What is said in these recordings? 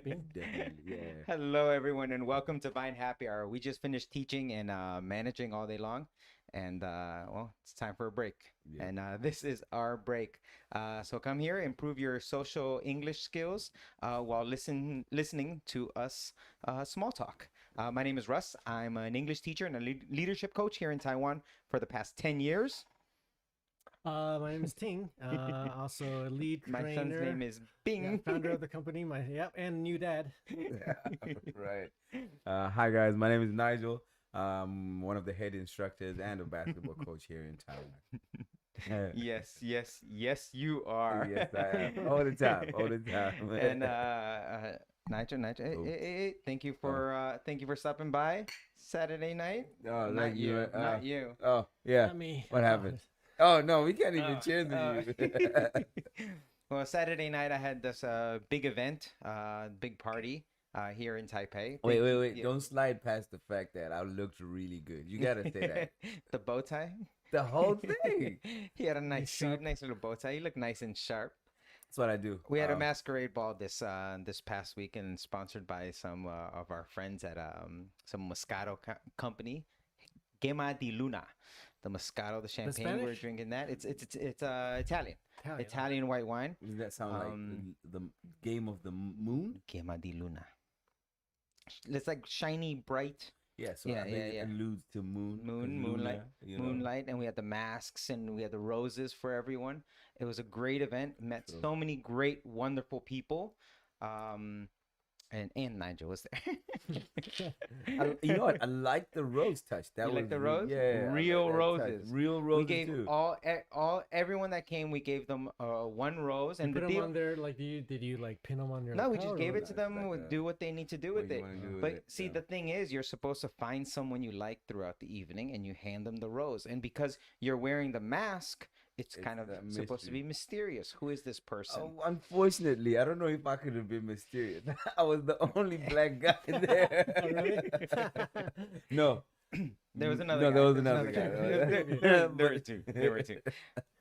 happy. Definitely, yeah. Hello, everyone, and welcome to Vine Happy Hour. We just finished teaching and managing all day long, and well, it's time for a break. Yeah. And this is our break. So come here, improve your social English skills while listening to us small talk. My name is Russ. I'm an English teacher and a leadership coach here in Taiwan for the past 10 years. My name is Ting. Also a lead My son's trainer. name is Bing. Founder of the company. And new dad. Right. Hi guys, my name is Nigel. One of the head instructors and a basketball coach here in Taiwan. Yes, you are. Yes, I am. All the time, all the time. And Nigel, thank you for stopping by Saturday night. Oh, Not thank you. you, not you. Oh, yeah. Not me. What happened? Oh no, we can't even Oh, cheers to you. Well, Saturday night I had this big event, big party here in Taipei. Wait. Yeah. Don't slide past the fact that I looked really good. You gotta say that. The bow tie. The whole thing. He had a nice suit, sharp. nice little bow tie. He looked nice and sharp. That's what I do. We had a masquerade ball this past weekend, sponsored by some of our friends at some Moscato company, Gema di Luna, the Moscato, the champagne. We're Spanish? drinking that. It's Italian, Italian white wine. Does that sound like the game of the moon? Gema di Luna. It's like shiny, bright. Yeah, so Yeah, I think yeah. it alludes to moon. 'cause Moonlight, Luna, you know. moonlight, and we had the masks and we had the roses for everyone. It was a great event. Met True. so many great, wonderful people. And Nigel was there. You know what? I like the rose touch. That You was like the rose? Yeah, I like Real that touch. roses. Real We roses gave too. everyone that came. We gave them one rose, and Put the them deal. on there. Like, did you like pin them on your? No, we lapel just or gave what? it to them. Like We'll a- do what they need to do what with you it. wanna do with But it, see, yeah. the thing is, you're supposed to find someone you like throughout the evening, and you hand them the rose. And because you're wearing the mask, it's kind of that supposed to mystery. be mysterious. Who is this person? Oh, unfortunately, I don't know if I could have been mysterious. I was the only black guy there. Oh, really? No. There was another No, guy. there was There another guy. guy. There were two. There were two.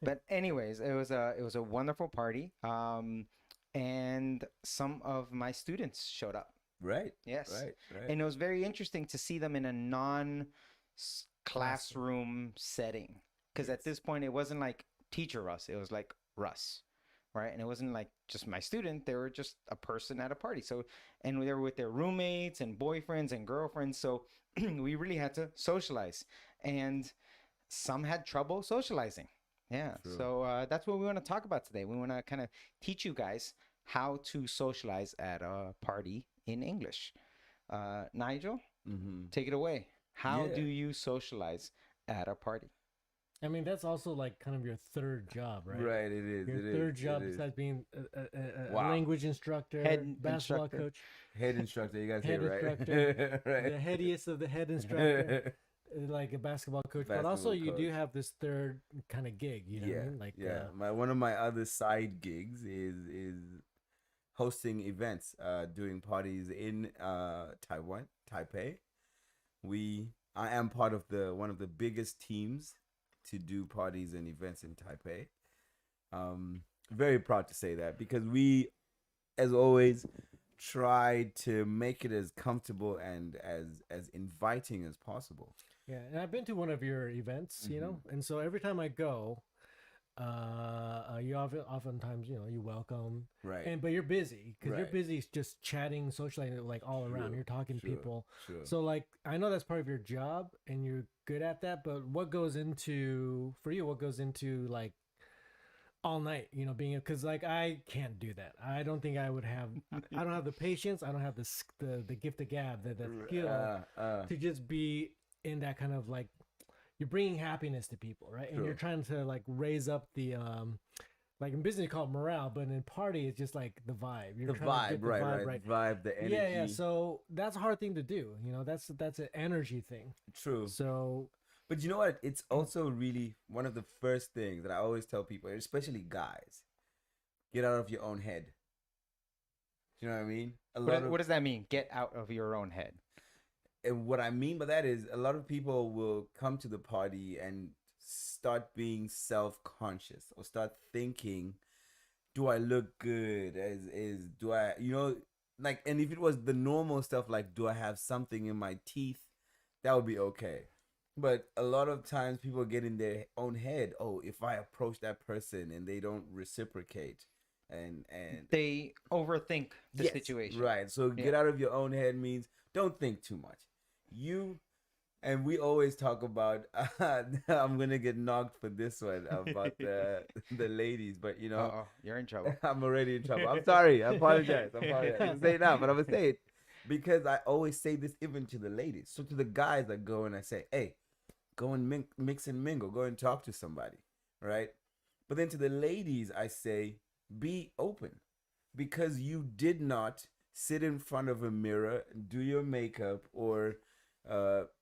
But anyways, it was a wonderful party. And some of my students showed up. Right. Yes. Right. And it was very interesting to see them in a non-classroom setting. Because at this point, it wasn't like teacher Russ. It was like Russ, right? And it wasn't like just my student. They were just a person at a party. So, and they were with their roommates and boyfriends and girlfriends. So we really had to socialize. And some had trouble socializing. Yeah. True. So that's what we want to talk about today. We want to kind of teach you guys how to socialize at a party in English. Nigel, Mm-hmm. take it away. How Yeah. do you socialize at a party? I mean, that's also like kind of your third job, right? Right. It is. Your it is, third job it is. besides being a Wow. language instructor, Head basketball instructor. coach, Head instructor. You guys say Head it right. instructor, Right. the headiest of the head instructor, like a basketball coach. But also, Basketball you do coach. have this third kind of gig. You know what I mean? Like, yeah. One of my other side gigs is hosting events, doing parties in Taiwan, Taipei. I am part of one of the biggest teams to do parties and events in Taipei. Very proud to say that because we, as always, try to make it as comfortable and as inviting as possible. yeah. And I've been to one of your events, you know, and so every time I go, you oftentimes you welcome, Right. but you're busy because you're Right. busy just chatting, socializing, like all around. Sure, You're talking to sure, people. sure. So like I know that's part of your job and you're good at that, but what goes into for you? What goes into like all night? Being because like I can't do that. I don't think I would have. I don't have the patience. I don't have the gift of gab, the skill to just be in that kind of like you're bringing happiness to people, right? And True. you're trying to like raise up the like in business you call it morale, but in party it's just like the vibe. You're The trying to vibe, get right. Vibe, the energy. Yeah. So that's a hard thing to do. That's an energy thing. True. So But you know what? It's also really one of the first things that I always tell people, especially guys, get out of your own head. You know what I mean? What does that mean? Get out of your own head. And what I mean by that is a lot of people will come to the party and start being self-conscious or start thinking, do I look good? Do I, like, and if it was the normal stuff, like, do I have something in my teeth, that would be okay. But a lot of times people get in their own head. Oh, if I approach that person and they don't reciprocate, and They overthink the yes, situation. right? So get out of your own head means don't think too much. You and we always talk about. I'm gonna get knocked for this one about the ladies, but you know, Uh-oh, you're in trouble. I'm already in trouble. I'm sorry. I apologize. I didn't say it now, but I'm gonna say it because I always say this even to the ladies. So to the guys, I go and I say, "Hey, go and mix and mingle. Go and talk to somebody, right?" But then to the ladies, I say, "Be open, because you did not sit in front of a mirror, do your makeup, or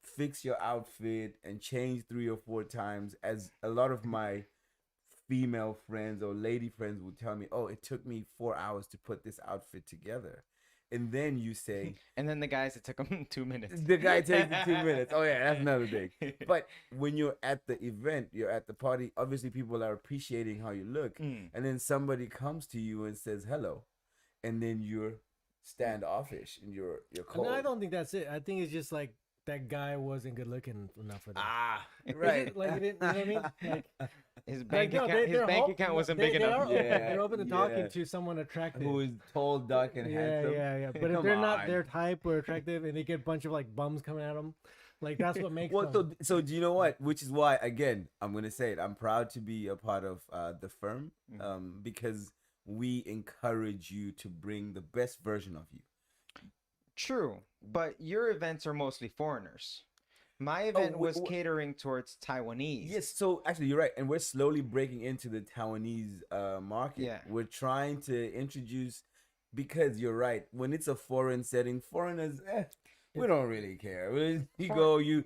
fix your outfit and change 3 or 4 times, as a lot of my female friends or lady friends would tell me, oh, it took me 4 hours to put this outfit together. And then you say, and then the guys, it took them 2 minutes. the guy takes it 2 minutes. Oh yeah, that's another thing. But when you're at the event, you're at the party, obviously people are appreciating how you look. And then somebody comes to you and says hello, and then you're standoffish and you're cold. No, I don't think that's it. I think it's just like that guy wasn't good looking enough for that. Right. Like, you know what I mean? Like, His bank no, account, his they're bank account wasn't big enough. They're open to talking to someone attractive. Who is tall, dark, and handsome. Yeah. But if they're not their type or attractive, and they get a bunch of like bums coming at them, like that's what makes them. So do you know what? Which is why, again, I'm gonna say it. I'm proud to be a part of the firm, because we encourage you to bring the best version of you. True, but your events are mostly foreigners. My event was catering towards Taiwanese. Yes, so actually you're right, and we're slowly breaking into the Taiwanese market. Yeah, we're trying to introduce, because you're right. When it's a foreign setting, foreigners, we don't really care. You go, you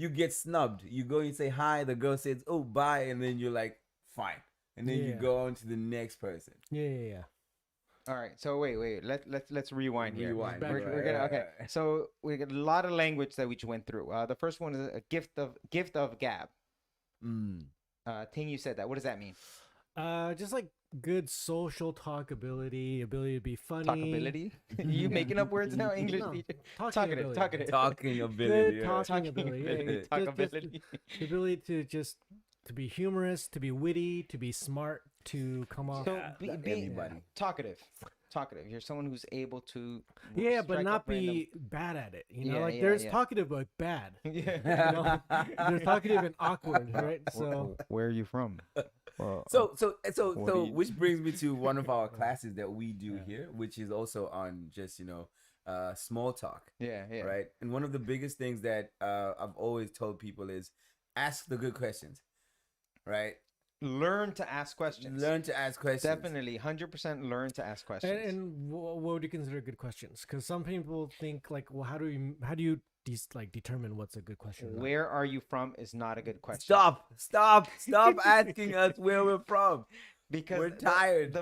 get snubbed. You go, you say hi. The girl says, "Oh, bye," and then you're like, "Fine," and then you go on to the next person. Yeah. All right, so wait. Let's rewind here. We're gonna okay. So we got a lot of language that we just went through. The first one is a gift of gab. Ting, you said that. What does that mean? Just like good social talkability, ability to be funny. Talkability? You making up words now? English teacher. Talkative. Talking ability. Good talking ability. Yeah. Talkability. The ability to just to be humorous, to be witty, to be smart, to come off. So anybody. Talkative. You're someone who's able to. Yeah, but not be bad at it. You know, there's talkative but bad. Yeah. You know? There's talkative and awkward, right? So where are you from? So which brings me to one of our classes that we do here, which is also on just small talk. Yeah. Right. And one of the biggest things that I've always told people is ask the good questions. Right. Learn to ask questions. Definitely, 100% learn to ask questions. And what would you consider good questions? Because some people think like, well, how do you determine what's a good question? Where are you from is not a good question. Stop asking us where we're from. Because we're tired.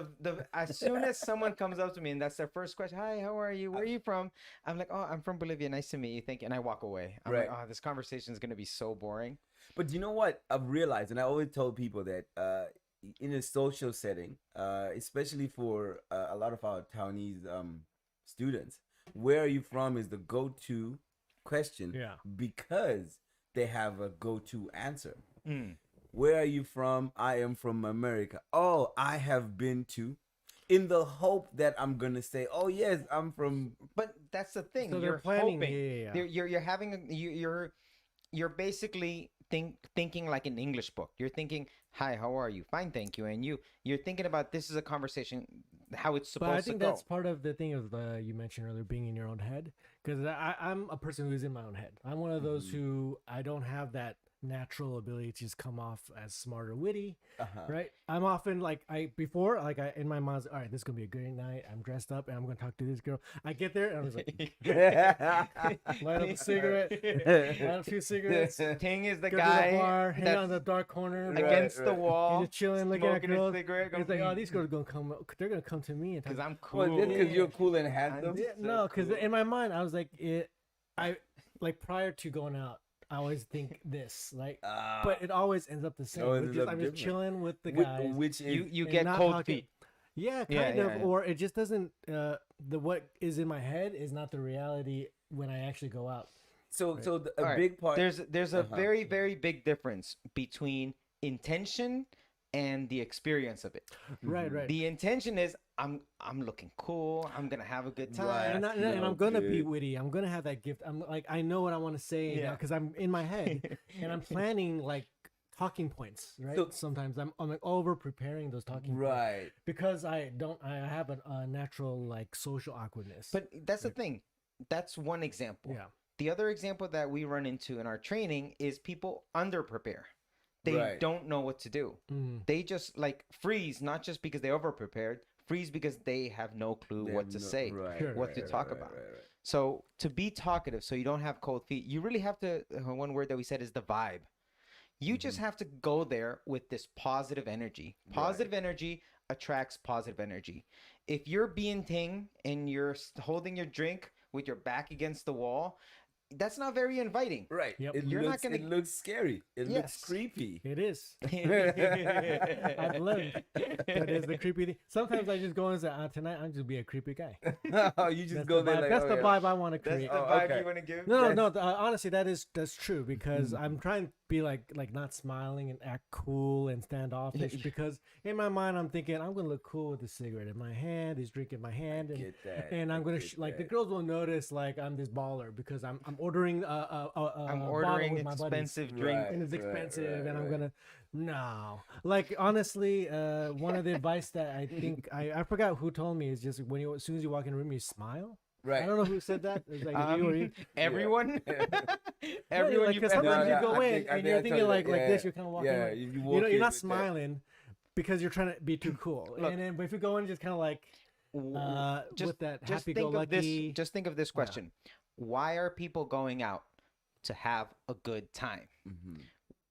As soon as someone comes up to me and that's their first question, hi, how are you? Where are you from? I'm like, oh, I'm from Bolivia. Nice to meet you. Thank you. And I walk away. I'm like, oh, this conversation is going to be so boring. But you know what? I've realized, and I always told people that in a social setting, especially for a lot of our Taiwanese students, where are you from is the go-to question, because they have a go-to answer. Where are you from? I am from America. Oh, I have been to, in the hope that I'm gonna say, oh yes, I'm from. But that's the thing. So you're planning. Hoping. You're having you're basically thinking like an English book. You're thinking, hi, how are you? Fine, thank you. And you're thinking about this is a conversation, how it's supposed to go. But I think that's part of the thing of you mentioned earlier, being in your own head. Because I'm a person who's in my own head. I'm one of those who I don't have that natural ability to just come off as smart or witty, right? I'm often like in my mind's all right, this is gonna be a great night. I'm dressed up and I'm gonna talk to this girl. I get there and I was like, light up a cigarette, light up 2 cigarettes. Ting is the guy to the bar, hang out in the dark corner against the wall, just chilling, looking at girls. He's like, oh, these girls are gonna come. They're gonna come to me because I'm cool. Because you're cool and handsome. No, because in my mind I was like, prior to going out, I always think this, but it always ends up the same. I'm just chilling with the guys. You get cold feet. Yeah, kind of. Or it just doesn't. the what is in my head is not the reality when I actually go out. So Right. so the, a All right. big part. There's a Uh-huh. very, very big difference between intention and the experience of it. Right, right. The intention is I'm looking cool. I'm gonna have a good time. Right. And I'm No gonna be good. witty. I'm gonna have that gift. I'm like, I know what I want to say Yeah. because I'm in my head and I'm planning like talking points. Right. So- Sometimes I'm like over preparing those talking points Right. because I have a natural like social awkwardness. But that's the thing. That's one example. yeah, The other example that we run into in our training is people under prepare. They Right. don't know what to do. Mm. They just like freeze, not just because they over prepared, freeze because they have no clue They what have to no- say, right, Sure. what to talk about. So to be talkative, so you don't have cold feet, you really have to. One word that we said is the vibe. You just have to go there with this positive energy. Positive energy attracts positive energy. If you're being Ting and you're holding your drink with your back against the wall, that's not very inviting. Right. Yep. It You're not looks gonna- it looks scary. It looks Yes. creepy. it is. I've learned that is the creepy thing. Sometimes I just go and say, tonight I'm just be a creepy guy. You just That's go the there vibe. like, That's oh, the yeah. vibe I want to That's create. the Oh, vibe okay. you want to give. No, honestly, that's true because I'm trying to be like not smiling and act cool and standoffish because in my mind I'm thinking I'm gonna look cool with a cigarette in my hand, he's drinking my hand, and Get that. and I'm I gonna get like the that. girls will notice like I'm this baller because I'm ordering I'm bottle ordering with my buddies. expensive drink. Right. And it's expensive, and I'm right. gonna no. Like honestly, one of the advice that I think I forgot who told me is just when you as soon as you walk in a room, you smile. Right. I don't know who said that. It's like you or you. Everyone, Everyone, everyone because you've sometimes ever you go I in think- I and think you're I thinking told like you, this. You're kind of walking. Yeah, like, you walk you're in not with that. smiling because you're trying to be too cool. Look. And then, but if you go in just kind of like with that just think of happy-go-lucky. this. Just think of this question: why are people going out to have a good time? Mhm.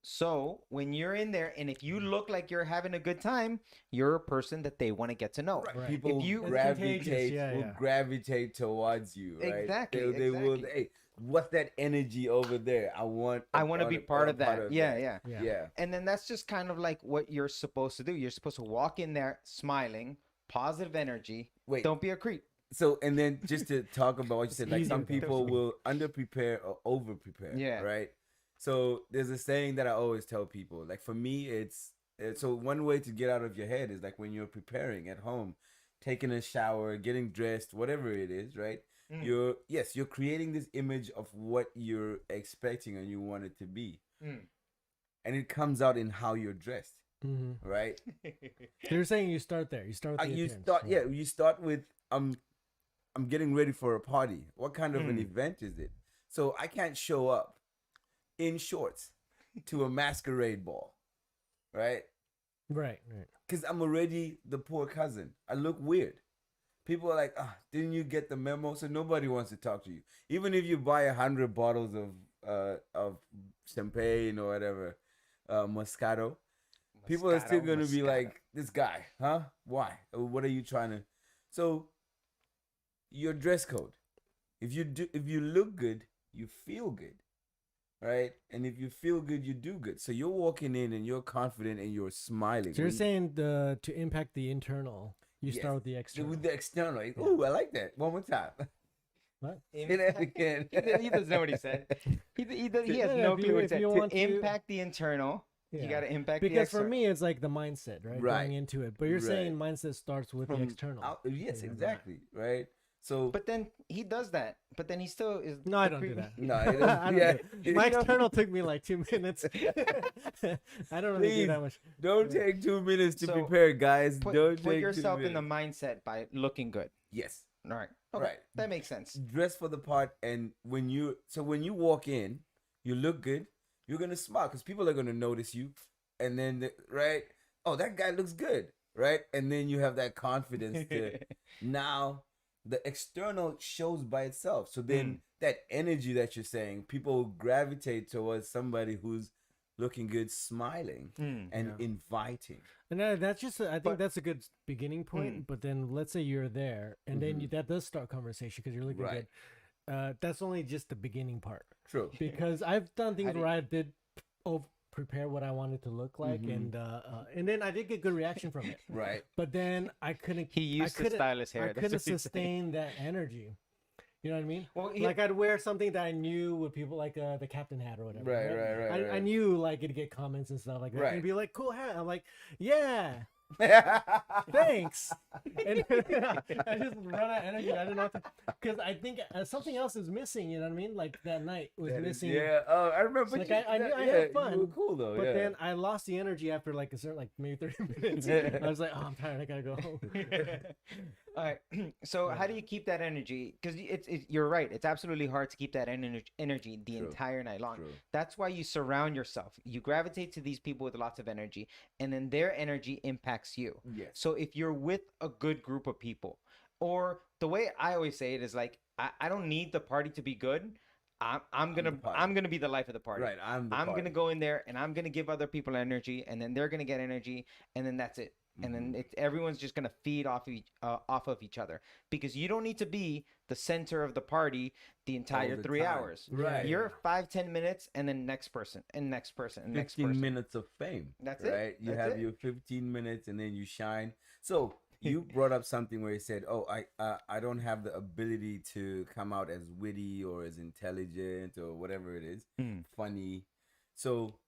So when you're in there, and if you look like you're having a good time, you're a person that they want to get to know. Right. People If you- It's gravitate contagious, yeah, will yeah. gravitate towards you, right? Exactly, They will. exactly. Hey, what's that energy over there? I want to be part of that. Yeah, yeah. Yeah. Yeah. And then that's just kind of like what you're supposed to do. You're supposed to walk in there smiling, positive energy. Wait. Don't be a creep. So, and then just to talk about what you said, like easier some though. people will under prepare or over prepare. Yeah. Right. So there's a saying that I always tell people. Like for me, it's so one way to get out of your head is like when you're preparing at home, taking a shower, getting dressed, whatever it is, right? Mm. You're creating this image of what you're expecting and you want it to be, Mm. and it comes out in how you're dressed, Mhm. right? So you're saying you start there. You start with the You appearance. start, yeah. You start with I'm getting ready for a party. What kind of an Mm. event is it? So I can't show up in shorts to a masquerade ball, right? Right. Because I'm already the poor cousin. I look weird. People are like, didn't you get the memo? So nobody wants to talk to you. Even if you buy 100 bottles of champagne or whatever, Moscato, people are still going to be like, this guy, huh? Why? What are you trying to? So your dress code. If you look good, you feel good. Right? And if you feel good, you do good. So you're walking in and you're confident and you're smiling. So you're When- saying to impact the internal, you Yes. start with the external. with the external. Like, ooh, I like that. One more time. What? Say that again. He doesn't know what he said. He has Yeah, no if clue you- what he if said. you To want to- impact the internal, you Yeah. got to impact the Because for external. me, it's like the mindset, right? Right. Going into it. But you're Right. saying mindset starts with the From external. yes, Yeah, right. exactly. Right. So But then he does that. But then he still is. No, I the don't do creep- that. no, it I don't yeah. do it. My external took me like 2 minutes. I don't really do Please, that much. Don't take 2 minutes to So, prepare, guys. Put, Don't put take yourself 2 in the minutes. mindset by looking good. Yes. All right. Okay. Right. That makes sense. Dress for the part, and when you walk in, you look good. You're gonna smile because people are gonna notice you, and then right. Oh, that guy looks good, right? And then you have that confidence to now. The external shows by itself. So then that energy that you're saying, people gravitate towards somebody who's looking good, smiling, and Yeah. inviting. And that's just, I think But- that's a good beginning point. But then let's say you're there, and then that does start conversation because you're looking Right. good. That's only just the beginning part. True. Because I've done things do where I did prepare what I wanted to look like, and then I did get good reaction from it. Right. But then I couldn't. He used I to style his hair. I That's couldn't what he's saying. sustain that energy. You know what I mean? Well, Like I'd wear something that I knew would people like the captain hat or whatever. Right. I knew like it'd get comments and stuff like that. Right. And be like, cool hat. I'm like, yeah. Thanks. And I just run out of energy. I didn't know because I think something else is missing. You know what I mean? Like that night was missing. Yeah. Oh, I remember. So, like I knew I had fun. You were cool though. But yeah. then I lost the energy after like a certain, like maybe 30 minutes. I was like, oh, I'm tired. I gotta go home. All right. So how do you keep that energy? Because you're right. It's absolutely hard to keep that energy the entire night long. True. That's why you surround yourself. You gravitate to these people with lots of energy, and then their energy impacts you. Yes. So if you're with a good group of people, or the way I always say it is like, I don't need the party to be good. I'm gonna be the life of the party. Right. I'm gonna go in there and I'm gonna give other people energy, and then they're gonna get energy, and then that's it. And then everyone's just gonna feed off of each other, because you don't need to be the center of the party the entire 3 hours. Right. You're 5-10 minutes, and then next person and next person and next 15 person. minutes of fame. That's right? it. You That's have it. your 15 minutes and then you shine. So you brought up something where you said, "Oh, I don't have the ability to come out as witty or as intelligent or whatever it is, funny." So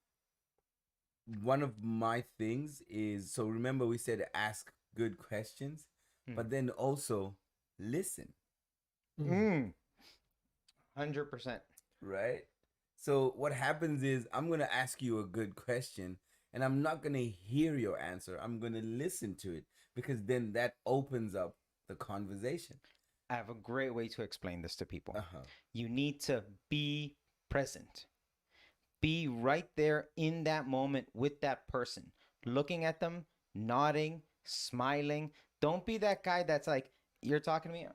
one of my things is, so remember we said ask good questions, but then also listen. 100%. Right? So what happens is I'm going to ask you a good question and I'm not going to hear your answer. I'm going to listen to it, because then that opens up the conversation. I have a great way to explain this to people. Uh-huh. You need to be present. Be right there in that moment with that person, looking at them, nodding, smiling. Don't be that guy that's like, you're talking to me.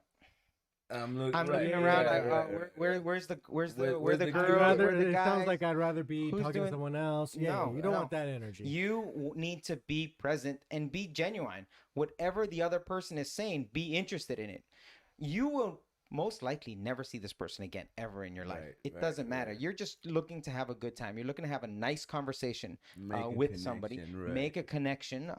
I'm looking around. Where's the girl? Where's the It guy? sounds like I'd rather be Who's talking doing- to someone else. Yeah, No, you don't no. want that energy. You need to be present and be genuine. Whatever the other person is saying, be interested in it. You will most likely never see this person again ever in your life. It doesn't matter. You're just looking to have a good time. You're looking to have a nice conversation with somebody. Make a connection.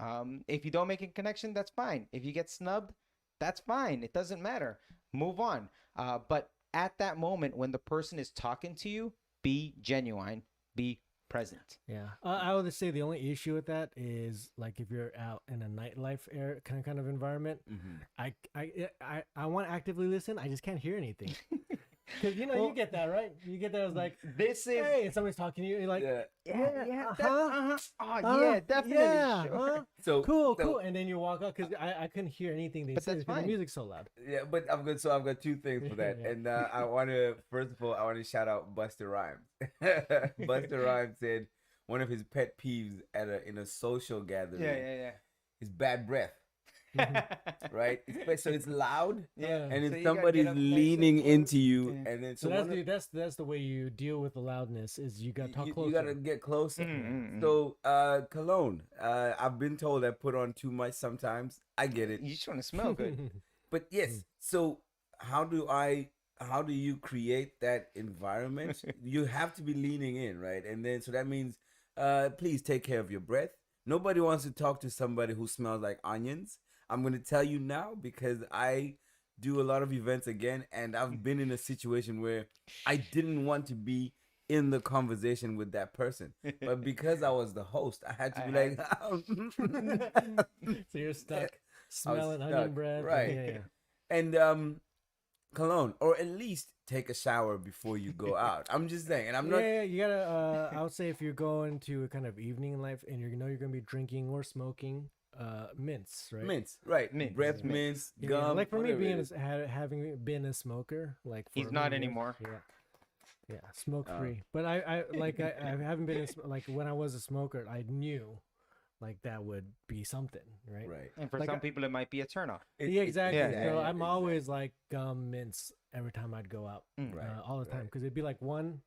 If you don't make a connection, that's fine. If you get snubbed, that's fine. It doesn't matter. Move on. But at that moment when the person is talking to you, be genuine. Be present. Yeah, I would say the only issue with that is like if you're out in a nightlife kind of environment, I want to actively listen. I just can't hear anything. Because you get that, right? You get that. It's like, this is hey, and somebody's talking to you. You're like, definitely. yeah, Sure. So cool. And then you walk out because I couldn't hear anything they But said that's because the fine. music's so loud. Yeah, but I've got two things for that. Yeah. And I want to, first of all, I want to shout out Buster Rhymes. Buster Rhymes said one of his pet peeves in a social gathering is bad breath. Right? So it's loud, Yeah. and So if you gotta somebody's get up nice and leaning close. into you, Yeah. and then So that's the way you deal with the loudness is you got to talk closer. you gotta get closer. Mm-hmm. So cologne, I've been told I put on too much sometimes. I get it, You just want to smell good. but yes. So how do you create that environment? You have to be leaning in, right? And then so that means please take care of your breath. Nobody wants to talk to somebody who smells like onions. I'm going to tell you now because I do a lot of events again, and I've been in a situation where I didn't want to be in the conversation with that person. But because I was the host, I had to be like, So you're stuck smelling stuck, onion breath. right. Yeah. and cologne, or at least take a shower before you go out. I'm just saying, and I'm not. Yeah, you gotta. I would say if you're going to a kind of evening in life and you're you're gonna be drinking or smoking, mints, right? Mints, right? Mints, Breath mints. mints, gum. Like for me, whatever being it is. having been a smoker, like for He's not many years, anymore. Yeah, smoke free. But I haven't been like when I was a smoker, I knew like that would be something, right? Right. And for Like some people, it might be a turnoff. Yeah, exactly. yeah, So yeah, I'm always like gum mints every time I'd go out, Right, all the time, right. because it'd be like one,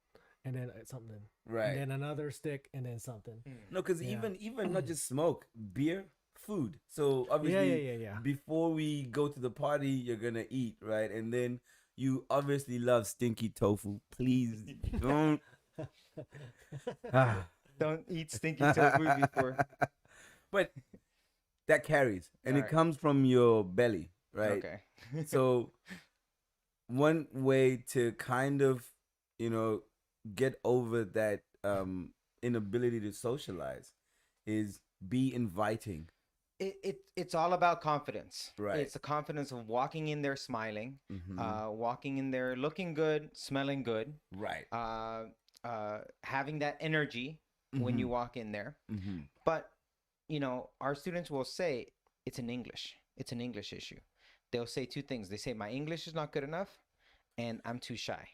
and then something, Right. and then another stick, and then something. No, because Yeah. even not just smoke, beer, food. So obviously, Yeah. before we go to the party, you're gonna eat, right? And then you obviously love stinky tofu. Please don't. Don't eat stinky tofu before. But that carries, and it Alright. comes from your belly, right? Okay. So one way to kind of, get over that inability to socialize is be inviting. It's all about confidence. Right. It's the confidence of walking in there smiling, Mhm. walking in there looking good, smelling good, Right. having that energy when you walk in there. Mm-hmm. But our students will say it's an English issue. They'll say two things. They say my English is not good enough, and I'm too shy.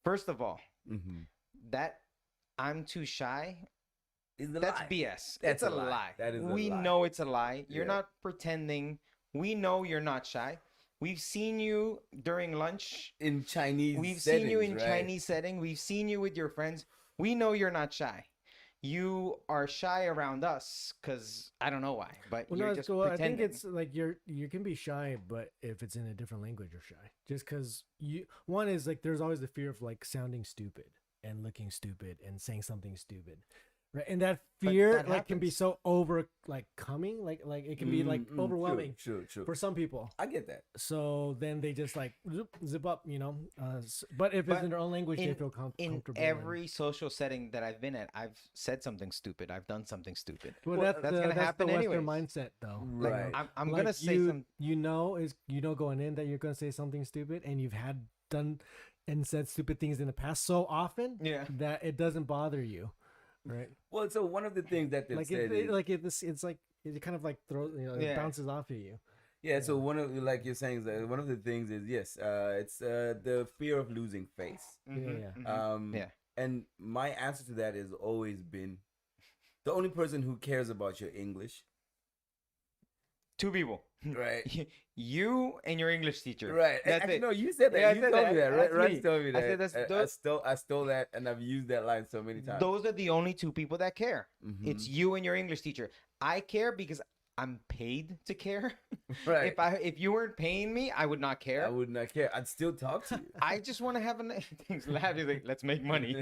First of all, Mm-hmm. that I'm too shy, Is the that's lie. BS. That's It's a a lie. lie. That is a we lie. know it's a lie. You're Yeah. not pretending. We know you're not shy. We've seen you during lunch. In Chinese We've settings, seen you in right? Chinese setting. We've seen you with your friends. We know you're not shy. You are shy around us because I don't know why, but Well, you're no, just so I think pretending. it's like you can be shy, but if it's in a different language, you're shy. Just because one is like there's always the fear of like sounding stupid and looking stupid and saying something stupid, right? And that But fear that like can be happens. so coming, like it can be like overwhelming True. for some people. I get that. So then they just like zip up, but if it's But in their own language, they in- feel In comfortable. and- every social setting that I've been at, I've said something stupid. I've done something stupid. well, that's gonna that's happen the Western anyways. mindset, though. Like, Right. I'm Like, gonna say you, some. going in that you're gonna say something stupid, and you've done and said stupid things in the past so often Yeah. that it doesn't bother you, right? Well, so one of the things that they've Like said is, it's like it kind of like throws, it Yeah. bounces off of you. yeah. So one of like you're saying is that one of the things is yes, it's the fear of losing face. Yeah. Yeah. And my answer to that has always been, the only person who cares about your English, Two people. right? You and your English teacher. Right. That's Actually, it. no, you said that. Yeah, I you said told that. me that. That's Russ me. told me I that. said that's I stole that, and I've used that line so many times. Those are the only two people that care. Mhm. It's you and your English teacher. I care because I'm paid to care. right. If you weren't paying me, I would not care. I would not care. I'd still talk to you. I just want to have a things laugh. He's like, let's make money.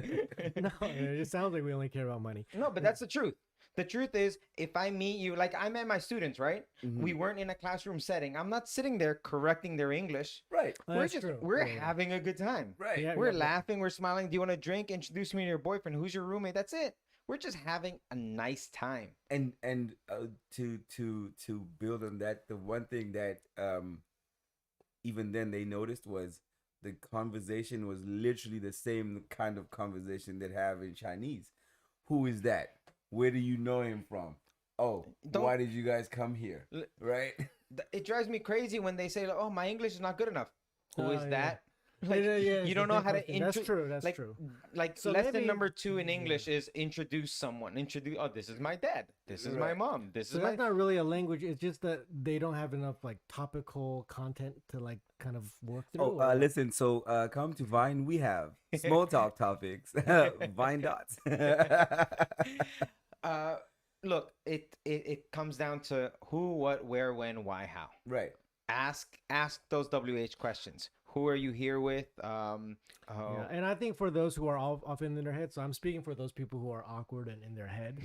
No, it sounds like we only care about money. No, but that's the truth. The truth is, if I meet you, like I met my students, right? Mhm. We weren't in a classroom setting. I'm not sitting there correcting their English. Right. Oh, we're that's just true. we're Yeah. having a good time. Right. Yeah. We're laughing, we're smiling. Do you want a drink? Introduce me to your boyfriend. Who's your roommate? That's it. We're just having a nice time. And to build on that, the one thing that even then they noticed was the conversation was literally the same kind of conversation they have in Chinese. Who is that? Where do you know him from? Oh, Don't- why did you guys come here? L- Right? It drives me crazy when they say, "Oh, my English is not good enough." Who Oh, is yeah. that? Yeah, Like, it's you the don't know same how to question. That's intro- true. That's like, true. Like So lesson maybe- number 2 in yeah. English is introduce someone. Introduce. Oh, this is my dad. This is my Right. mom. This So is that's my. not really a language. It's just that they don't have enough like topical content to like kind of work through. Oh, or- listen. So, come to Vine. We have small talk topics. Vine dots. Look, it comes down to who, what, where, when, why, how. right. Ask those WH questions. Who are you here with? Yeah, and I think for those who are all often in their head, so I'm speaking for those people who are awkward and in their head.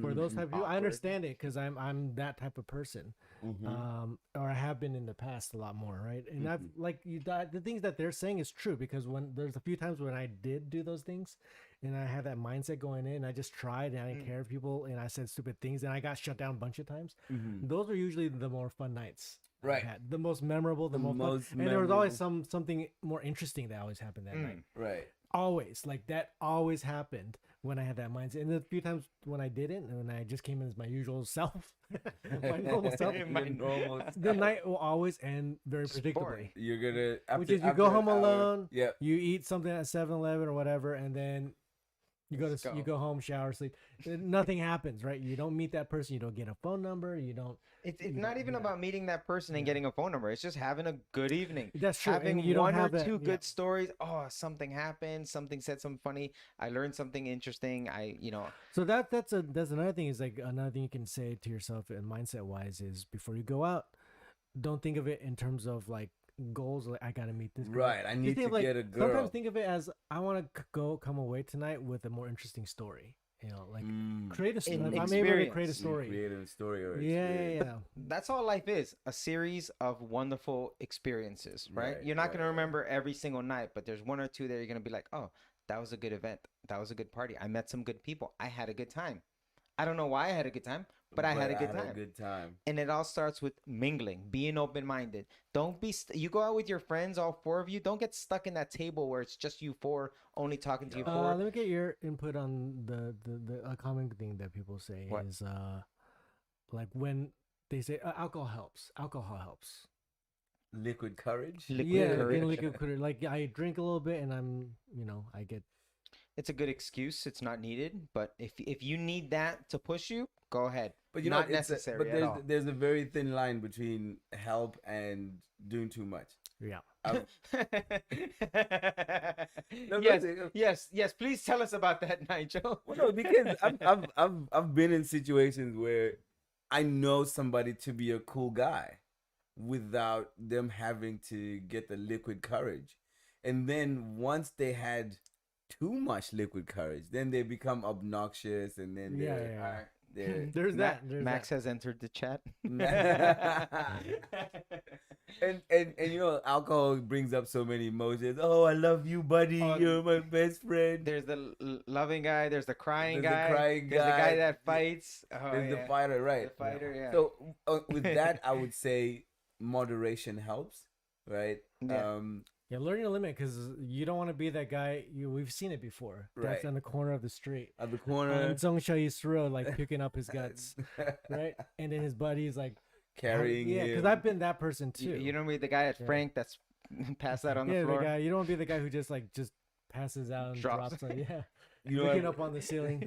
For those type of people, I Awkward. understand it because I'm that type of person, or I have been in the past a lot more, right? And I've like the things that they're saying is true because when there's a few times when I did do those things, and I had that mindset going in, I just tried and I didn't care if people, and I said stupid things, and I got shut down a bunch of times. Those are usually the more fun nights. I've Right. had. The most memorable, the most fun. And there was always something more interesting that always happened that night. Right. Always, like that always happened when I had that mindset. And the few times when I didn't, and when I just came in as my usual self, my normal self, My normal. the night will always end very predictably. boring. You're gonna. After, Which is you after go an home hour- alone, Yeah. you eat something at 7-Eleven or whatever, and then you Let's you go. go home, shower, sleep. Nothing happens, right? You don't meet that person. You don't get a phone number. You don't. It's not even Yeah. about meeting that person and getting a phone number. It's just having a good evening. That's true. Having and you don't one or have that, two yeah. good stories. Oh, something happened. Something said something funny. I learned something interesting. So that's another thing is like another thing you can say to yourself and mindset wise is before you go out, don't think of it in terms of like goals. Like I gotta meet this girl. Right. I Just need think to of, get a girl. Sometimes think of it as I want to come away tonight with a more interesting story. You know, like create a story. An If I'm able to create a experience. story. Creating a story or Yeah, experience. yeah. That's all life is, a series of wonderful experiences, right? Right, You're not going to right. remember every single night, but there's one or two that you're going to be like, oh, that was a good event. That was a good party. I met some good people. I had a good time. I don't know why I had a good time, but I had a good time. And it all starts with mingling, being open-minded. Don't be you go out with your friends, all four of you. Don't get stuck in that table where it's just you four only talking to you four. Let me get your input on the a common thing that people say What? is like when they say alcohol helps. Alcohol helps. Liquid courage. Yeah, courage. in liquid courage. Like I drink a little bit and I get. It's a good excuse. It's not needed, but if you need that to push you, go ahead. But you not know, necessary but at all. there's a very thin line between help and doing too much. Yeah. No, yes, listen, yes. Please tell us about that, Nigel. Well, no, because I've been in situations where I know somebody to be a cool guy without them having to get the liquid courage, and then once they had too much liquid courage, then they become obnoxious, and then they're There's that. There's Max that. has entered the chat. and you know, alcohol brings up so many emotions. Oh, I love you, buddy. You're my best friend. There's the loving guy. There's the crying There's guy. the crying There's the guy. guy that fights. Oh, There's yeah. the fighter, right? The fighter, yeah. So with that, I would say moderation helps, right? Yeah. Yeah, learning to limit because you don't want to be that guy. We've seen it before. Right. That's on the corner of the street. At the corner, On Zhongsha Road, like picking up his guts, right? And then his buddy's like carrying Yeah, because him. I've been that person too. You don't be the guy at Frank that's passed out on the floor. The guy. You don't want to be the guy who just passes out and Drops. drops. Yeah, You know looking what? up on the ceiling,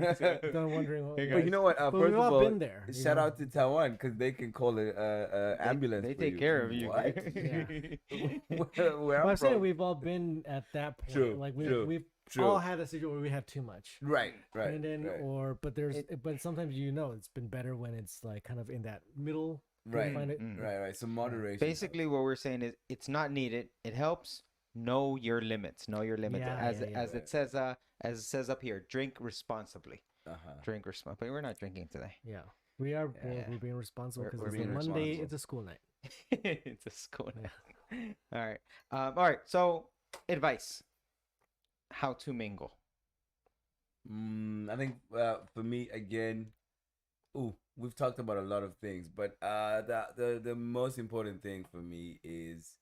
don't wondering. What, But you know what? but First we've of all all, been there. shout out to Taiwan because they can call an ambulance. They for take care of you. What? Where I'm I'm saying from. we've all been at that point. True, Like true, we've true. all had a situation where we have too much. Right, right. And then right. but sometimes it's been better when it's like kind of in that middle. Right, Find it. right. So moderation. Basically, what we're saying is it's not needed. It helps. Know your limits. Know your limits. Yeah, as yeah, it says up here, drink responsibly. Uh-huh. Drink responsibly. But we're not drinking today. Yeah, we are. Yeah. We're being responsible We're because it's being a Monday. responsible. It's a school night. It's a school night. All right. All right. So, advice: how to mingle. I think for me again, we've talked about a lot of things, but the most important thing for me is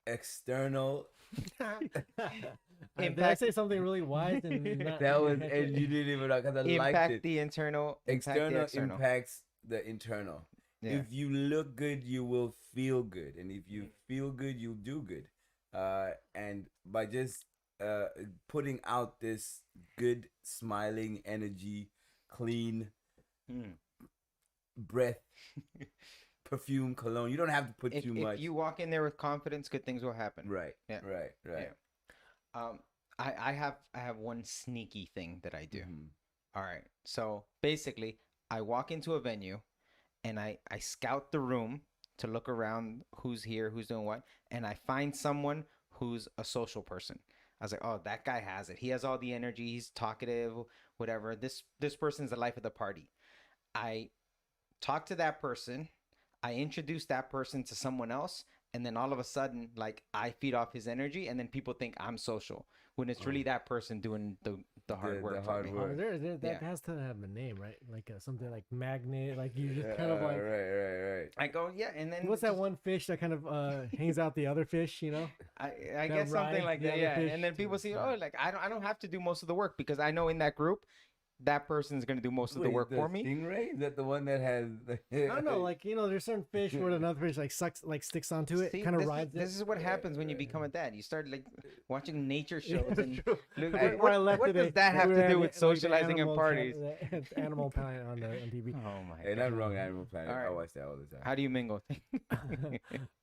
external. Did I say something really wise? And not, That was, and you didn't even know because I liked Impact it. the internal. External Impact the external. impacts the internal. Yeah. If you look good, you will feel good, and if you feel good, you'll do good. And by just putting out this good, smiling energy, clean breath, perfume, cologne. You don't have to put too much. If you walk in there with confidence, good things will happen. Right. Yeah. Right. Right. Yeah. I have one sneaky thing that I do. Mhm. All right. So basically, I walk into a venue, and I scout the room to look around who's here, who's doing what, and I find someone who's a social person. I was like, oh, that guy has it. He has all the energy. He's talkative, whatever. This person's the life of the party. I talk to that person. I introduce that person to someone else. And then all of a sudden, like, I feed off his energy, and then people think I'm social when it's really that person doing the hard work. The for hard me. work. That has to have a name, right? Like something like magnet. Like you just kind of like. Right. I go, yeah, and then What's that one fish that kind of hangs out the other fish? You know. I guess something rides like the that, other yeah. fish And then to people the see, side. oh, like I don't have to do most of the work because I know in that group, that person's gonna do most of the work for me. Stingray? Is that the one that has? I don't know, like there's certain fish where another fish sticks onto it, See, kind of this rides This is what happens when you become a dad. You start like watching nature shows and True. look, Where I left what today, does that have we to were do at, with like, the socializing and Animal parties? Animal Planet on TV. Oh my Hey, god! not wrong, Animal Planet. All right. I watch that all the time. How do you mingle?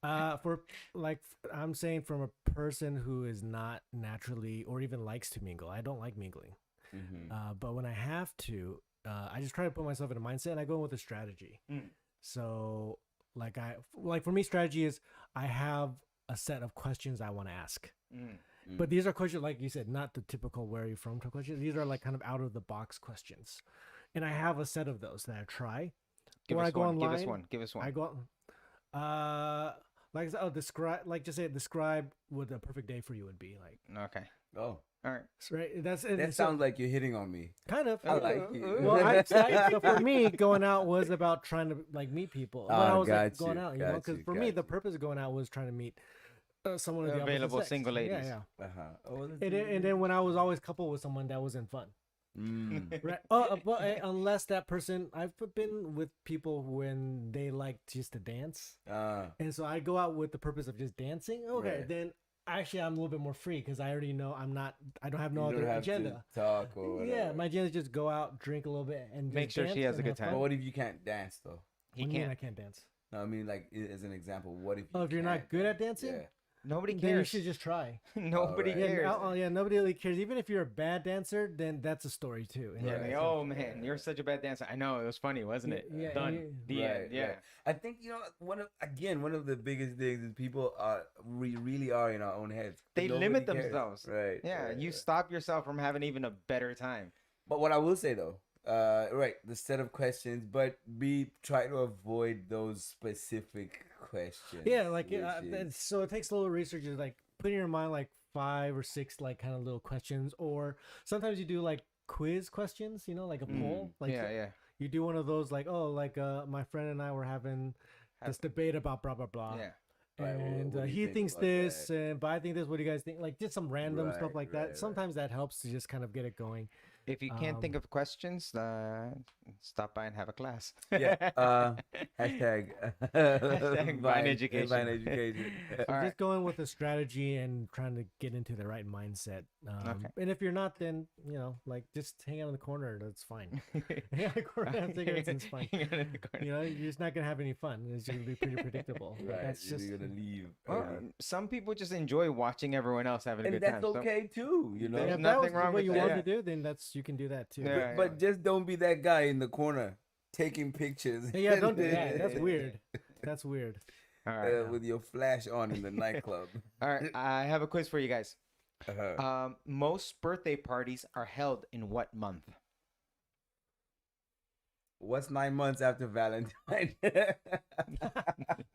For like, I'm saying from a person who is not naturally or even likes to mingle. I don't like mingling. Mm-hmm. But when I have to, I just try to put myself in a mindset and I go in with a strategy. So like for me, strategy is I have a set of questions I want to ask. But these are questions, like you said, not the typical "where are you from" type questions. These are like kind of out of the box questions, and I have a set of those that I try. Give Or us I go one. online. Give us one. Give us one. I go, like I said, describe, like just say, describe what a perfect day for you would be like. Okay. Oh, All right. Right. That's that sounds like you're hitting on me. kind of. I like it. Well, so for me, going out was about trying to like meet people. When I was like, going out, you know, because for me, the purpose of going out was trying to meet someone of the opposite Available sex. single ladies. Yeah, yeah. Oh, And then when I was always coupled with someone that wasn't fun. Right. But unless that person, I've been with people when they like just to dance, and so I go out with the purpose of just dancing. Okay, Right. then actually I'm a little bit more free because I already know I don't have no other agenda. Talk or whatever. Yeah, my agenda is just go out, drink a little bit, and just Make sure she dance has a and good have time. But fun. what if you can't dance though? He What do you mean can't. I can't dance. No, I mean like as an example. What if? Oh, if you're not can't good at dance? dancing, Yeah. Nobody then you cares. should just try. Nobody Alright. cares. Yeah, nobody really cares. Even if you're a bad dancer, then that's a story too. Yeah, Right. like, oh man, you're such a bad dancer. I know, it was funny, wasn't it? Yeah, Done. yeah. The end. Right, Yeah. right. I think one of the biggest things is people are we really are in our own heads. They Nobody limit cares. themselves. Right. Yeah, right, you right. stop yourself from having even a better time. But what I will say though, right, the set of questions, but try to avoid those specific questions. Yeah, like which is- so it takes a little research. Is like putting in your mind like 5 or 6 like kind of little questions, or sometimes you do like quiz questions. You know, like a poll. Like Yeah. you do one of those like my friend and I were having this debate about blah blah blah. Yeah. Right, well, And what do you he think thinks about this, that? but I think this. What do you guys think? Like just some random stuff Right, like right, that. right. Sometimes that helps to just kind of get it going. If you can't think of questions, stop by and have a class. Yeah. Hashtag Vine education. Vine education. So All right. just going with a strategy and trying to get into the right mindset. Okay. And if you're not, then like just hang out in the corner. That's fine. Hang out in the corner, have cigarettes, and it's fine. You're just not gonna have any fun. It's gonna be pretty predictable. Right. That's You're just gonna leave. Well, some people just enjoy watching everyone else having a And good that's time. So- okay too, you know. There's if that nothing was wrong what with you that. want Yeah. to do, then you can do that too. Yeah. But just don't be that guy in the corner taking pictures. Yeah, don't do that. That's weird. That's weird. All right. With your flash on in the nightclub. All right. I have a quiz for you guys. Uh-huh. Most birthday parties are held in what month? What's 9 months after Valentine?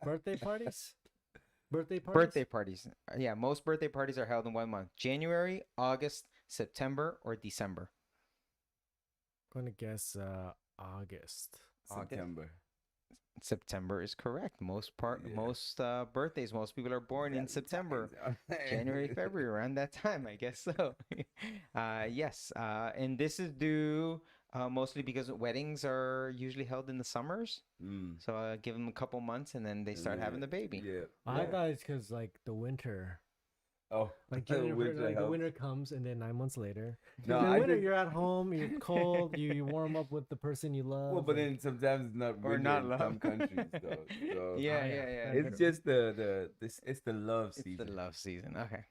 Birthday parties. Birthday parties. Birthday parties. Yeah, most birthday parties are held in 1 month. January, August, September, or December? Going to guess August. September. September is correct. Most Yeah. birthdays, most people are born in September. January, February, around that time, I guess so. Yes, and this is due mostly because weddings are usually held in the summers. So give them a couple months, and then they start having the baby. Yeah. I yeah. thought it's because like the winter. Oh, Like, the January, winter like the helps. winter comes, and then 9 months later, No, in the I winter did- you're at home, you're cold, you warm up with the person you love. Well, but and- then sometimes it's not Or winter not in love. some countries though. So Yeah, Oh, yeah, yeah. yeah. it's just it's the love It's season. the love season. Okay.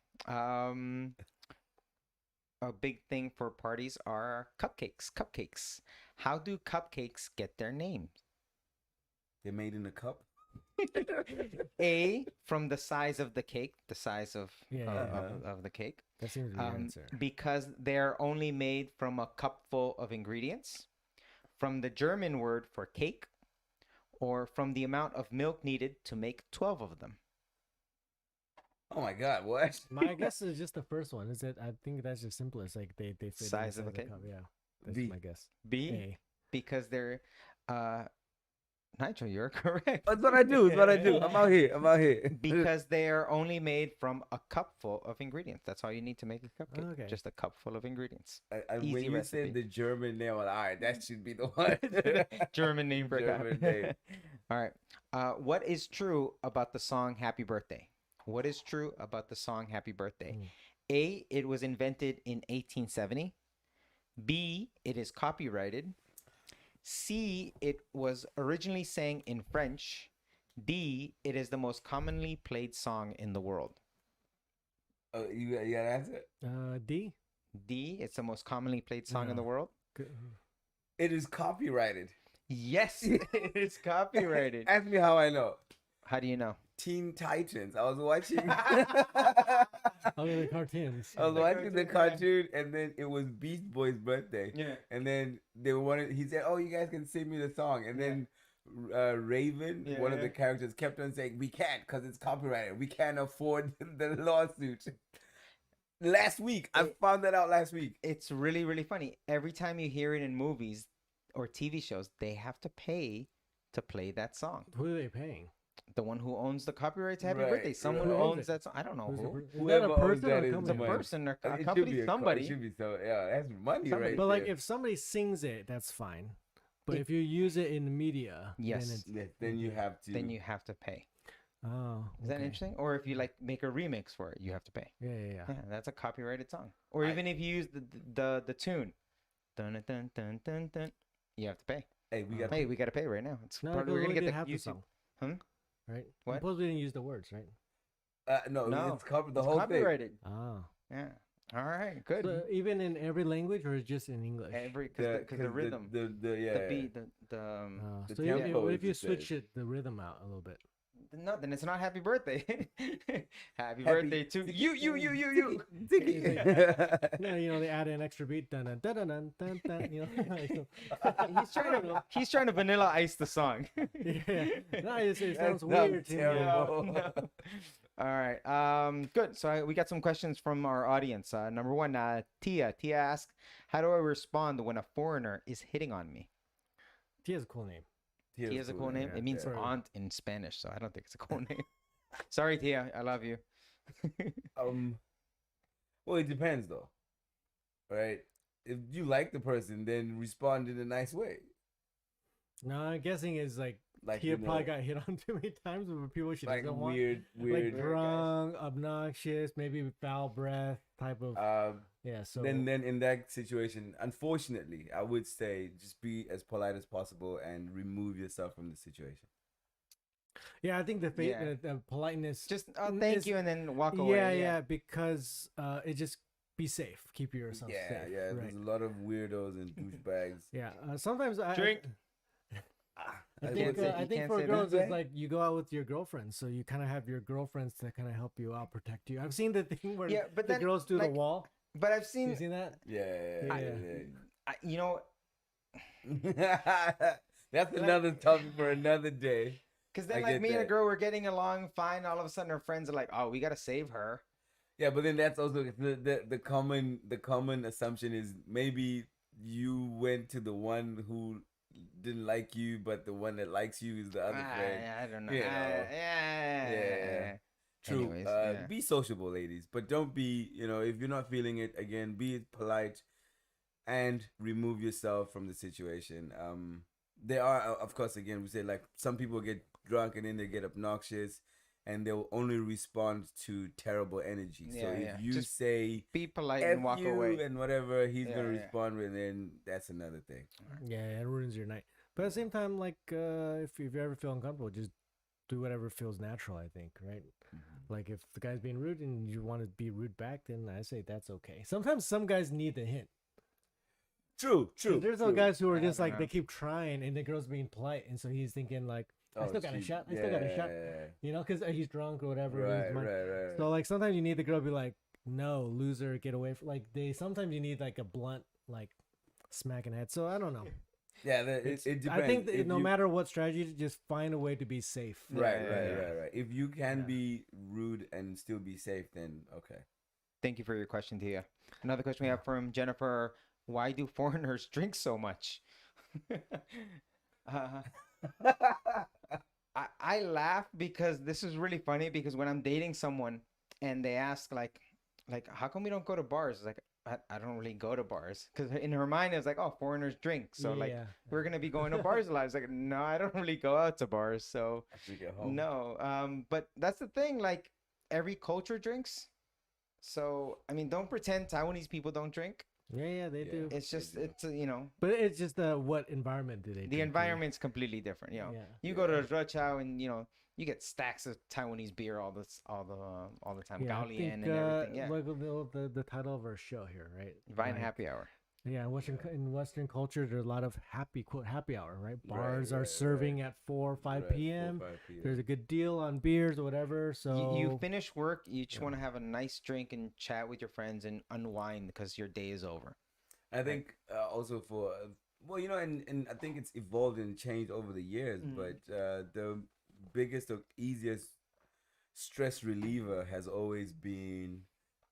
A big thing for parties are cupcakes. Cupcakes. How do cupcakes get their name? They're made in a cup. A, from the size of the cake, the size of Yeah, of the cake. that seems to be the answer. Because they're only made from a cupful of ingredients, from the German word for cake, or from the amount of milk needed to make 12 of them. Oh my God! What? My guess is just the first one. Is it? I think that's the simplest. Like they fit Size of inside a cake? cup. Yeah, that's B. my guess. B, A. because they're Nigel, you're correct. That's what I do. That's what I do. I'm out here. I'm out here. Because they are only made from a cupful of ingredients. That's all you need to make a cupcake. Okay. Just a cupful of ingredients. When Easy you recipe. said the German name, all right, that should be the one. German name for a German cup. name. All right. What is true about the song Happy Birthday? What is true about the song Happy Birthday? A, it was invented in 1870. B, it is copyrighted. C, it was originally sang in French. D, it is the most commonly played song in the world. Oh, you got an answer? D. D, it's the most commonly played song in the No. world. Good. It is copyrighted. Yes, it is copyrighted. Ask me how I know. How do you know? Teen Titans. I was watching. Oh, the cartoons. I was The watching the cartoon, cartoon, and then it was Beast Boy's birthday. Yeah. And then they wanted. He said, "Oh, you guys can sing me the song." And then Raven, Yeah, one of yeah. the characters, kept on saying, "We can't because it's copyrighted. We can't afford the lawsuit." Last week, I found that out last week. It's really, really funny. Every time you hear it in movies or TV shows, they have to pay to play that song. Who are they paying? The one who owns the copyright to Happy Right, Birthday. Someone right. who Who is owns it? that song. I don't know Who's the who. per- is that Whoever a owns person that or a is It's a company? money. person or It a should company, be somebody. It should be so. Yeah, that's money Somebody. right But like, there. if somebody sings it, that's fine. But If- if you use it in the media, Yes. then it's Yeah, then you have to. Then you have to pay. oh, Is that okay. interesting? Or if you like make a remix for it, you have to pay. Yeah. Yeah, that's a copyrighted song. Or even if you use the tune, dun dun dun dun dun, you have to pay. Hey, we got. Hey, we gotta pay right now. It's No, probably, we're gonna get the half the YouTube. song. Huh? Right. What? Suppose we didn't use the words, right? No, No, it's covered. The It's whole thing. copyrighted. Oh. Yeah. All right. Good. So even in every language, or just in English? Every because the rhythm, the the beat, the the So tempo what is if you the switch same. the rhythm out a little bit? no, then it's not happy birthday. happy Happy- birthday to you. No, they add an extra beat. Dun dun dun dun dun dun. He's trying to vanilla ice the song. Yeah. No, it sounds That's weird to me. terrible. No. All right. Good. So we got some questions from our audience. Number one, Tia. Tia asks, "How do I respond when a foreigner is hitting on me?" Tia's a cool name. Tia is a cool name. yeah, It means yeah. aunt in Spanish, so I don't think it's a cool name. Sorry, Tia. I love you. Well, it depends though, right? If you like the person, then respond in a nice way. No, I'm guessing is like Like Tia you know, probably got hit on too many times with people she like doesn't want. weird. Like guys. drunk, obnoxious, maybe foul breath type of. Yeah. So Then in that situation, unfortunately, I would say just be as polite as possible and remove yourself from the situation. yeah, I think the Yeah. the politeness. Just thank is- you and then walk away. Yeah, because it just be safe. Keep yourself Yeah, safe. yeah. Right. There's a lot of weirdos and douchebags. Yeah. Sometimes Drink. I That's think what it- I you think can't for say girls that. it's like you go out with your girlfriends, so you kind of have your girlfriends to kind of help you out, protect you. I've seen the thing where Yeah, but the then, girls do like, the wall. But I've You seen, seen that? Yeah. you know, That's another topic for another day. because I then like get me and a that. girl were getting along fine. All of a sudden, our friends are like, "Oh, we gotta save her." Yeah, but then that's also the common assumption is maybe you went to the one who didn't like you, but the one that likes you is the other friend. I don't know. You know. Yeah. True. Anyways, yeah. Be sociable, ladies, but don't be. If you're not feeling it, again, be polite and remove yourself from the situation. There are, of course, again, we say like some people get drunk and then they get obnoxious, and they'll only respond to terrible energy. So Yeah, if yeah. you Just say Be polite F and walk you away. and whatever he's Yeah, gonna yeah. respond with, then that's another thing. Yeah, it ruins your night. But at the same time, like if you ever feel uncomfortable, just do whatever feels natural. I think, right? Like if the guy's being rude and you want to be rude back, then I say that's okay. Sometimes some guys need the hint. True. There's some guys who are I just don't like know. they keep trying, and the girl's being polite, and so he's thinking like, I still got a shot. I still got a shot. Because he's drunk or whatever. Right. So like sometimes you need the girl to be like, no, loser, get away from. Like sometimes you need like a blunt like smacking head. So I don't know. Yeah, it depends. I think that If no you- matter what strategy, just find a way to be safe. Right. Yeah. If you can Yeah. be rude and still be safe, then okay. Thank you for your question, Tia. Another question we have from Jennifer: why do foreigners drink so much? I laugh because this is really funny because when I'm dating someone and they ask like how come we don't go to bars? It's like I don't really go to bars because in her mind it was like, oh, foreigners drink, so like Yeah. we're gonna be going to bars a lot. It's like, no, I don't really go out to bars, so After you get home. no. But that's the thing, like every culture drinks. So I mean, don't pretend Taiwanese people don't drink. Yeah, they Yeah. do. It's just do. it's But it's just what environment do they? the drink in? environment's completely different. You know, Yeah. you go to Rochao and you get stacks of Taiwanese beer all the time, Yeah, I Gaolian think, and everything. Yeah, like the title of our show here, right? Vine Like, Happy Hour. Yeah, in Western culture, there's a lot of happy hour, right? Right, Bars are right, serving right. at 4 or 5 Right, 4, p.m. 5 p.m. There's a good deal on beers or whatever. So You finish work, you just Yeah. want to have a nice drink and chat with your friends and unwind because your day is over. I think also for well, and I think it's evolved and changed over the years. But the biggest or easiest stress reliever has always been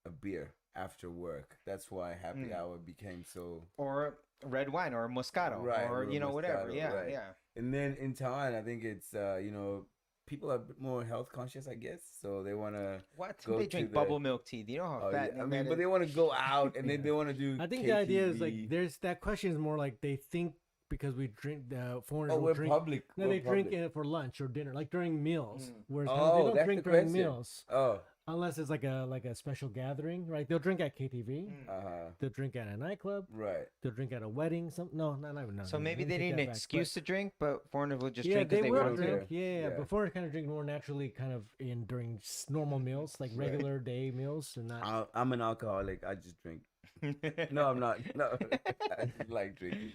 a beer after work. That's why happy hour became so Or red wine or Moscato right, or, whatever. Moscato, Yeah, right. yeah. And then in Taiwan, I think it's people are a bit more health conscious, I guess. So they want to What? go They to drink the- bubble milk tea. Do you know how Oh, yeah. fattening I that mean, but is? they want to go out and then they want to do. I think the idea is like KTV. there's that question is more like they think because we drink the foreigners Oh, will we're drink. public. No, we're they drink public. it for lunch or dinner, like during meals. Whereas Oh, they don't that's drink the during question. meals Oh, unless it's like a special gathering, right? They'll drink at KTV. They'll drink at a nightclub. right. They'll drink at a wedding. Not even. No, So no, maybe let me they take need an that back, excuse to drink, but foreigners will just yeah, drink because they will want to. drink. to. Yeah. Yeah. Before kind of drink more naturally, kind of in during normal meals, like regular day meals, and not. I'm an alcoholic. I just drink. No, I'm not. No, I just like drinking.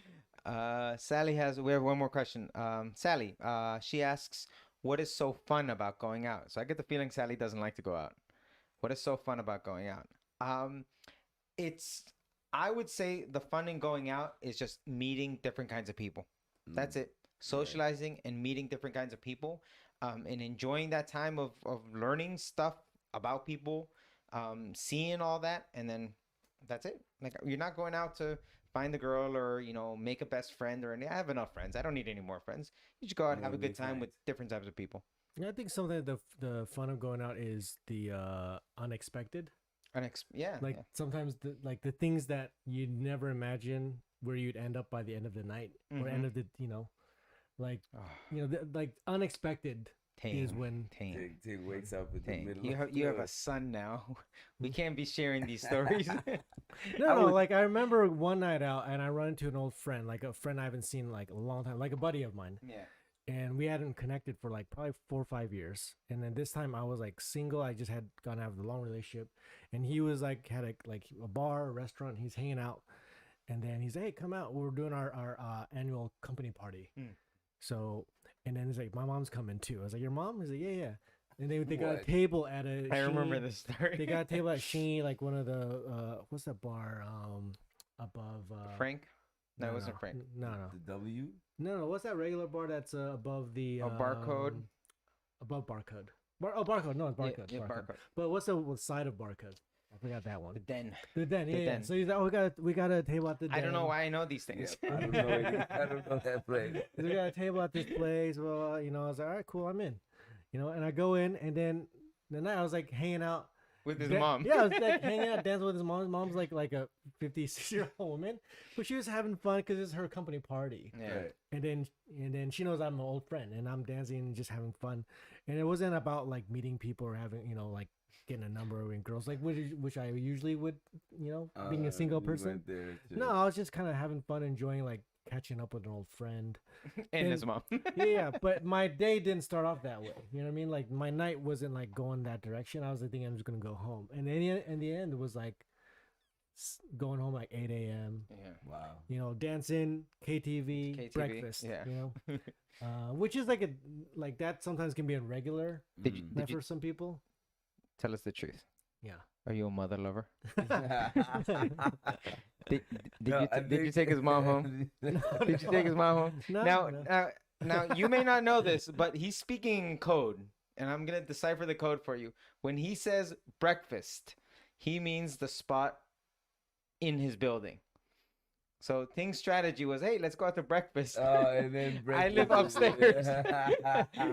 Sally we have one more question. Sally, she asks, what is so fun about going out? So I get the feeling Sally doesn't like to go out. What is so fun about going out? I would say the fun in going out is just meeting different kinds of people. That's it. Socializing and meeting different kinds of people, and enjoying that time of learning stuff about people, seeing all that, and then that's it. Like, you're not going out to find the girl or make a best friend or anything. I have enough friends. I don't need any more friends. You just go out and have a good time with different types of people. Yeah, I think something the fun of going out is the unexpected. Sometimes the things that you'd never imagine where you'd end up by the end of the night or end of the like unexpected is when Ting wakes up in the middle. You have a son now. We can't be sharing these stories. No, like I remember one night out and I run into an old friend, like a friend I haven't seen like a long time, like a buddy of mine. Yeah. And we hadn't connected for like probably 4 or 5 years. And then this time I was like single. I just had gone out of a long relationship. And he was like, had a bar, a restaurant. He's hanging out. And then he's, hey, come out. We're doing our annual company party. So, and then he's like, my mom's coming too. I was like, your mom? He's like, yeah. And they got a table at a. I remember this story. They got a table at Sheen, like one of the, what's that bar above? Frank? No, it wasn't Frank. No. The W? No. What's that regular bar that's above the Barcode? Above Barcode. Barcode. No, it's Barcode. Yeah, Barcode. But what's the side of Barcode? I forgot that one. The Den. The Den. Yeah. Den. So he's like, oh, we got a table at the Den. I don't know why I know these things. I don't know that place. We got a table at this place. Well, I was like, all right, cool, I'm in. And I go in, and then the night I was like hanging out with his mom. Yeah, I was like hanging out, dancing with his mom. His mom's like a 56-year-old woman, but she was having fun because it's her company party. Yeah. Right. And then she knows I'm an old friend, and I'm dancing and just having fun. And it wasn't about like meeting people or having like getting a number in girls, like which I usually would, being a single person. No, I was just kind of having fun, enjoying like catching up with an old friend and his mom. Yeah, but my day didn't start off that way. You know what I mean? Like my night wasn't like going that direction. I was thinking I'm just gonna go home, and then in the end it was like going home like 8 a.m. Yeah. Wow. Dancing, KTV, breakfast. Yeah. Which is like that sometimes can be a regular Did you for some people. tell us the truth? Yeah. Are you a mother lover? Did No, you take his mom home? Did you take his mom home? No. Now you may not know this, but he's speaking code, and I'm gonna decipher the code for you. When he says breakfast, he means the spot in his building. So Ting's strategy was, hey, let's go out to breakfast. And then I live upstairs.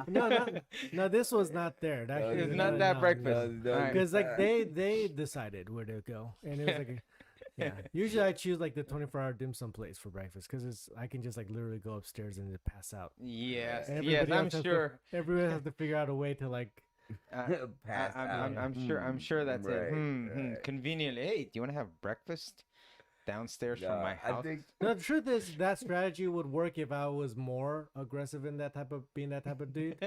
No, this was not there. It's not that breakfast. Because like they decided where to go, and it was like, yeah. Usually I choose like the 24-hour dim sum place for breakfast because I can just like literally go upstairs and just pass out. Yes, Everybody I'm else has sure. Everyone has to figure out a way to like. I'm sure that's Right, it. right. Conveniently, hey, do you want to have breakfast downstairs from my house? I think No, the truth is that strategy would work if I was more aggressive in being that type of dude.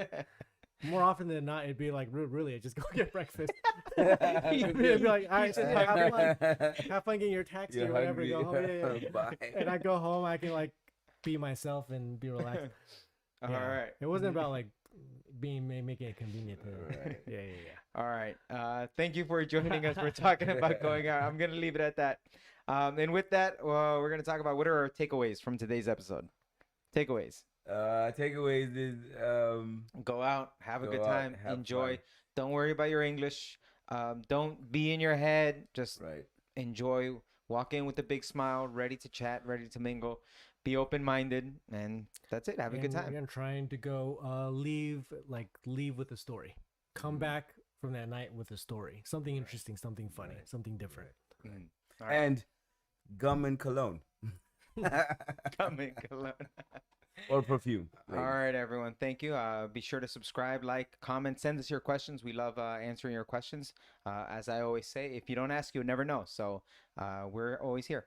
more often than not, it'd be like, really, I just go get breakfast. it'd be like, all right, so have fun getting your taxi You're or whatever. hungry. Go home. Yeah. Bye. And I go home, I can like be myself and be relaxed. All right. It wasn't about like making it convenient. Right. Yeah. All right. Thank you for joining us. We're talking about going out. I'm going to leave it at that. And with that, we're going to talk about what are our takeaways from today's episode. Takeaways. Takeaways is Go out, have a Go good out, time, have enjoy. fun. Don't worry about your English. Don't be in your head. Just right. enjoy. Walk in with a big smile, ready to chat, ready to mingle. Be open-minded, and that's it. Have a good time. I'm trying to go leave with a story. Come back from that night with a story. Something interesting, something funny, something different. All right. And gum and cologne. Come in, Cologne. Or perfume. All right, everyone. Thank you. Be sure to subscribe, like, comment, send us your questions. We love answering your questions. As I always say, if you don't ask, you'll never know. So we're always here.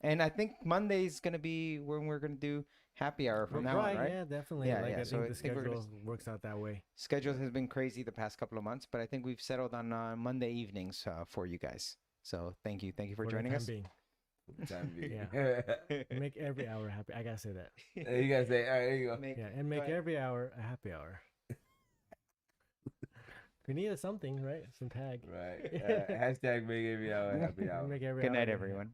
And I think Monday's going to be when we're going to do happy hour from now on, right? Yeah, definitely. Yeah, I so think the I think we're schedule gonna- works out that way. Schedule has been crazy the past couple of months, but I think we've settled on Monday evenings for you guys. So thank you. Thank you for the joining time us. being. Time being. Yeah. Make every hour happy. I gotta say that. You guys say, all right, there you go. Yeah, and make every hour a happy hour. We need something, right? Some tag. Right. Hashtag make every hour happy hour. Make every Good hour night, a- everyone.